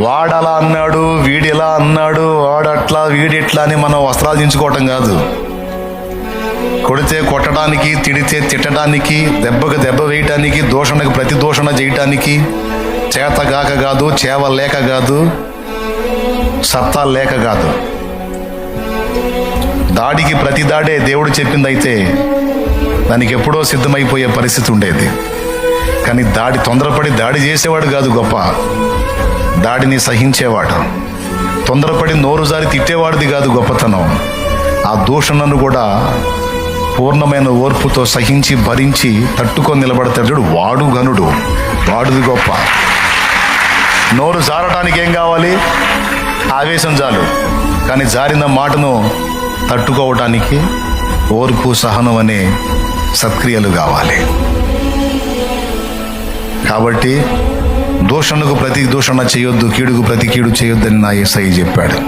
వాడలా అన్నాడు, వీడిలా అన్నాడు, వాడట్లా వీడిట్లా అని మనం వస్త్రాలు దించుకోవటం కాదు. కొడితే కొట్టడానికి, తిడితే తిట్టడానికి, దెబ్బకు దెబ్బ వేయటానికి, దూషణకు ప్రతి దూషణ చేయటానికి, చేతగాక కాదు, చేవ లేక కాదు, సత్తా లేక కాదు. దాడికి ప్రతి దాడే దేవుడు చెప్పిందైతే దానికి ఎప్పుడో సిద్ధమైపోయే పరిస్థితి ఉండేది. కానీ తొందరపడి దాడి చేసేవాడు కాదు గొప్ప, దాడిని సహించేవాడు. తొందరపడి నోరు జారి తిట్టేవాడిది కాదు గొప్పతనం. ఆ దూషణను కూడా పూర్ణమైన ఓర్పుతో సహించి భరించి తట్టుకొని నిలబడతాడు. వాడు ఘనుడు, వాడుది గొప్ప. నోరు జారటానికి ఏం కావాలి? ఆవేశం చాలు. కానీ జారిన మాటను తట్టుకోవటానికి ఓర్పు, సహనం అనే సత్క్రియలు కావాలి. కాబట్టి దూషణకు ప్రతి దూషణ చేయొద్దు, కీడుకు ప్రతి కీడు చేయొద్దని నా యేసయ్య చెప్పాడు.